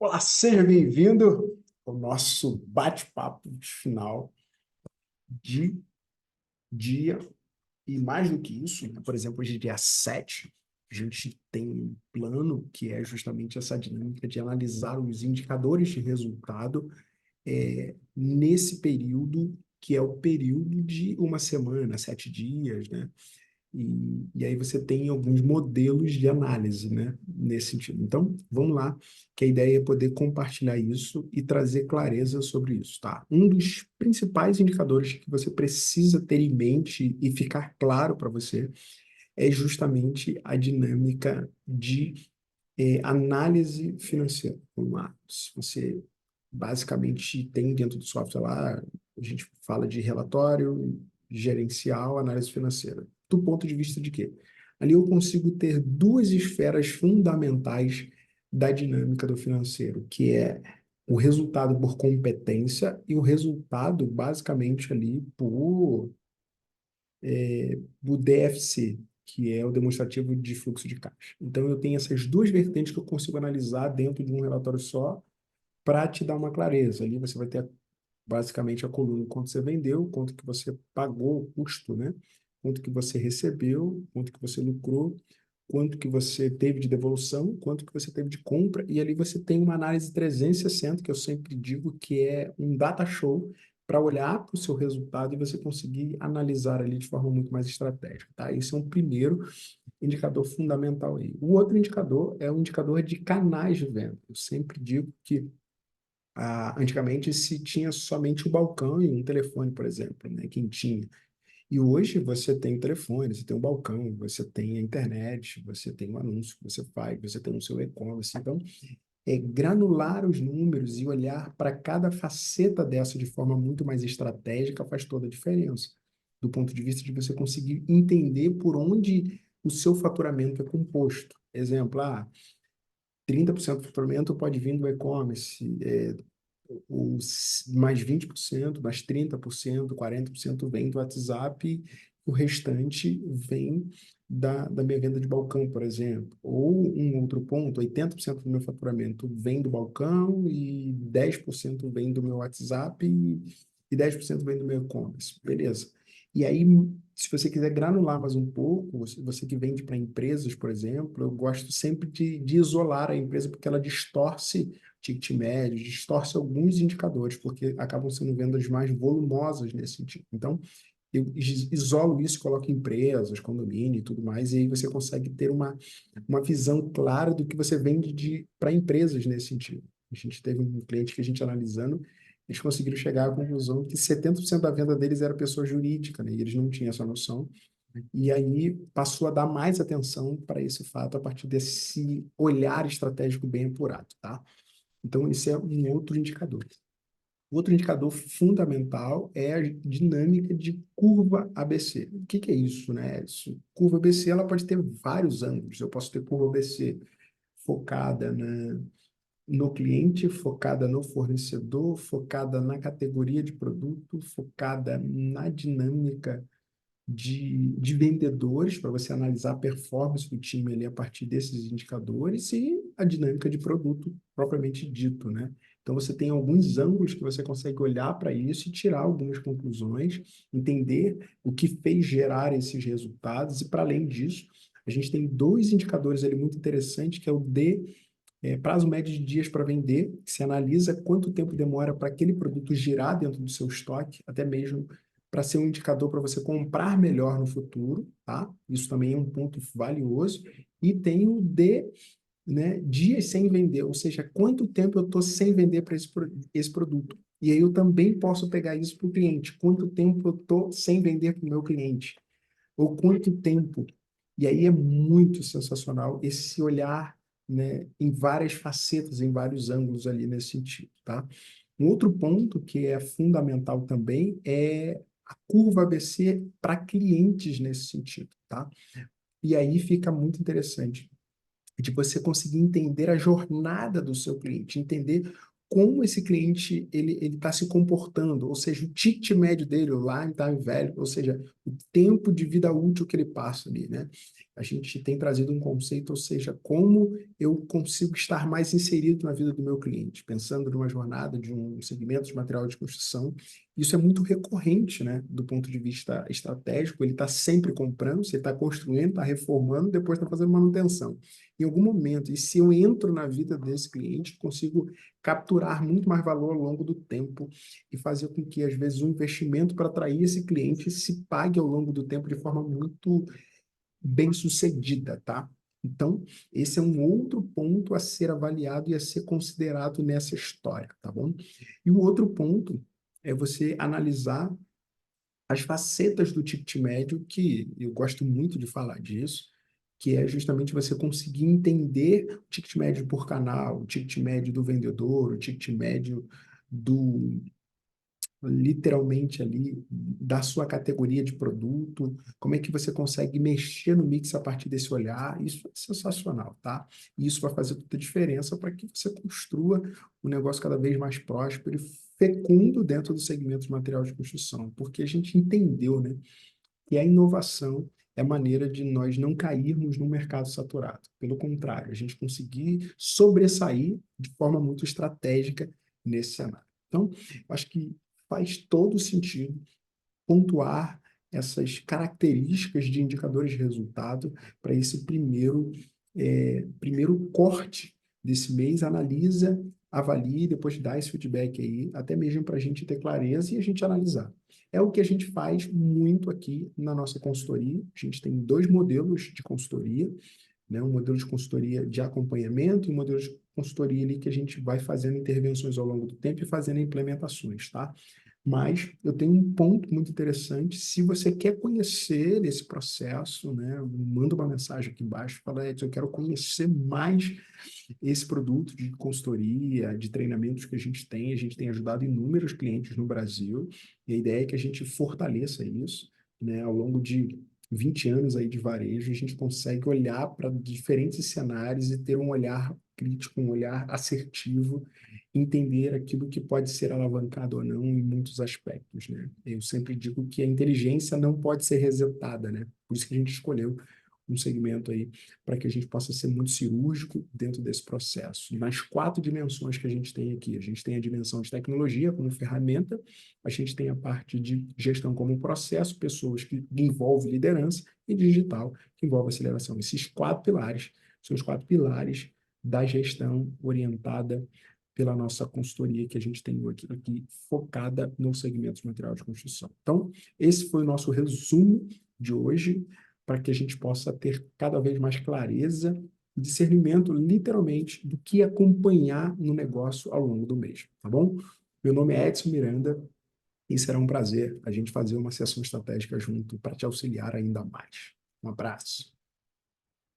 Olá, seja bem-vindo ao nosso bate-papo final de dia. E mais do que isso, né? Por exemplo, hoje é dia 7, a gente tem um plano que é justamente essa dinâmica de analisar os indicadores de resultado nesse período, que é o período de uma semana, 7 dias, né? E aí você tem alguns modelos de análise, né, nesse sentido. Então, vamos lá, que a ideia é poder compartilhar isso e trazer clareza sobre isso, tá? Um dos principais indicadores que você precisa ter em mente e ficar claro para você é justamente a dinâmica de análise financeira. Vamos lá. Se você basicamente tem dentro do software lá, a gente fala de relatório gerencial, análise financeira. Do ponto de vista de quê? Ali eu consigo ter duas esferas fundamentais da dinâmica do financeiro, que é o resultado por competência e o resultado basicamente ali por DFC, que é o demonstrativo de fluxo de caixa. Então eu tenho essas duas vertentes que eu consigo analisar dentro de um relatório só para te dar uma clareza. Ali você vai ter basicamente a coluna quanto você vendeu, quanto que você pagou o custo, né? Quanto que você recebeu, quanto que você lucrou, quanto que você teve de devolução, quanto que você teve de compra, e ali você tem uma análise 360, que eu sempre digo que é um data show para olhar para o seu resultado e você conseguir analisar ali de forma muito mais estratégica, tá? Esse é um primeiro indicador fundamental aí. O outro indicador é o indicador de canais de venda. Eu sempre digo que antigamente se tinha somente o balcão e um telefone, por exemplo, né? Quem tinha. E hoje você tem o telefone, você tem o balcão, você tem a internet, você tem o anúncio que você faz, você tem o seu e-commerce. Então, granular os números e olhar para cada faceta dessa de forma muito mais estratégica faz toda a diferença. Do ponto de vista de você conseguir entender por onde o seu faturamento é composto. Exemplo, 30% do faturamento pode vir do e-commerce, mais 20%, mais 30%, 40% vem do WhatsApp, o restante vem da minha venda de balcão, por exemplo. Ou um outro ponto, 80% do meu faturamento vem do balcão e 10% vem do meu WhatsApp e 10% vem do meu e-commerce. Beleza. E aí, se você quiser granular mais um pouco, você que vende para empresas, por exemplo, eu gosto sempre de isolar a empresa porque ela distorce ticket médio, distorce alguns indicadores, porque acabam sendo vendas mais volumosas nesse sentido. Então, eu isolo isso, coloco empresas, condomínio e tudo mais, e aí você consegue ter uma visão clara do que você vende para empresas nesse sentido. A gente teve um cliente que a gente analisando, eles conseguiram chegar à conclusão que 70% da venda deles era pessoa jurídica, né? E eles não tinham essa noção. E aí passou a dar mais atenção para esse fato a partir desse olhar estratégico bem apurado, tá? Então, esse é um outro indicador. Outro indicador fundamental é a dinâmica de curva ABC. O que é isso, né? Curva ABC ela pode ter vários ângulos. Eu posso ter curva ABC focada no cliente, focada no fornecedor, focada na categoria de produto, focada na dinâmica de vendedores, para você analisar a performance do time ali a partir desses indicadores e a dinâmica de produto propriamente dito, né? Então, você tem alguns ângulos que você consegue olhar para isso e tirar algumas conclusões, entender o que fez gerar esses resultados e, para além disso, a gente tem dois indicadores ali muito interessantes, que é o prazo médio de dias para vender, que se analisa quanto tempo demora para aquele produto girar dentro do seu estoque, até mesmo para ser um indicador para você comprar melhor no futuro, tá? Isso também é um ponto valioso. E tem o D, né, dias sem vender, ou seja, quanto tempo eu estou sem vender para esse produto. E aí eu também posso pegar isso para o cliente, quanto tempo eu estou sem vender para o meu cliente, ou quanto tempo. E aí é muito sensacional esse olhar, né, em várias facetas, em vários ângulos ali nesse sentido, tá? Um outro ponto que é fundamental também é a curva ABC para clientes nesse sentido, tá? E aí fica muito interessante de você conseguir entender a jornada do seu cliente, entender como esse cliente ele está se comportando, ou seja, o ticket médio dele, o lifetime value, ou seja, o tempo de vida útil que ele passa ali, né? a gente tem trazido um conceito, ou seja, como eu consigo estar mais inserido na vida do meu cliente, pensando numa jornada de um segmento de material de construção. Isso é muito recorrente, né, do ponto de vista estratégico. Ele está sempre comprando, você está construindo, está reformando, depois está fazendo manutenção. Em algum momento, e se eu entro na vida desse cliente, consigo capturar muito mais valor ao longo do tempo e fazer com que, às vezes, o investimento para atrair esse cliente se pague ao longo do tempo de forma muito bem-sucedida, tá? Então, esse é um outro ponto a ser avaliado e a ser considerado nessa história, tá bom? E o outro ponto é você analisar as facetas do ticket médio, que eu gosto muito de falar disso, que é justamente você conseguir entender o ticket médio por canal, o ticket médio do vendedor, o ticket médio do literalmente ali da sua categoria de produto, como é que você consegue mexer no mix a partir desse olhar. Isso é sensacional, tá? E isso vai fazer toda a diferença para que você construa um negócio cada vez mais próspero e fecundo dentro do segmento de material de construção, porque a gente entendeu, né, que a inovação é a maneira de nós não cairmos no mercado saturado. Pelo contrário, a gente conseguir sobressair de forma muito estratégica nesse cenário. Então, eu acho que faz todo sentido pontuar essas características de indicadores de resultado para esse primeiro corte desse mês. Analisa, avalie, depois dá esse feedback aí, até mesmo para a gente ter clareza e a gente analisar. É o que a gente faz muito aqui na nossa consultoria. A gente tem dois modelos de consultoria, né? Um modelo de consultoria de acompanhamento e um modelo de consultoria ali que a gente vai fazendo intervenções ao longo do tempo e fazendo implementações, tá? Mas eu tenho um ponto muito interessante. Se você quer conhecer esse processo, né, manda uma mensagem aqui embaixo, fala, Edson, eu quero conhecer mais esse produto de consultoria, de treinamentos que a gente tem. A gente tem ajudado inúmeros clientes no Brasil, e a ideia é que a gente fortaleça isso, né, ao longo de 20 anos aí de varejo, a gente consegue olhar para diferentes cenários e ter um olhar crítico, um olhar assertivo, entender aquilo que pode ser alavancado ou não em muitos aspectos, né? Eu sempre digo que a inteligência não pode ser resetada, né? Por isso que a gente escolheu um segmento aí para que a gente possa ser muito cirúrgico dentro desse processo. Nas 4 dimensões que a gente tem aqui, a gente tem a dimensão de tecnologia como ferramenta, a gente tem a parte de gestão como processo, pessoas que envolvem liderança, e digital, que envolve aceleração. Esses 4 pilares são os 4 pilares da gestão orientada pela nossa consultoria que a gente tem aqui focada no segmento de material de construção. Então, esse foi o nosso resumo de hoje, para que a gente possa ter cada vez mais clareza e discernimento, literalmente, do que acompanhar no negócio ao longo do mês, tá bom? Meu nome é Edson Miranda e será um prazer a gente fazer uma sessão estratégica junto para te auxiliar ainda mais. Um abraço.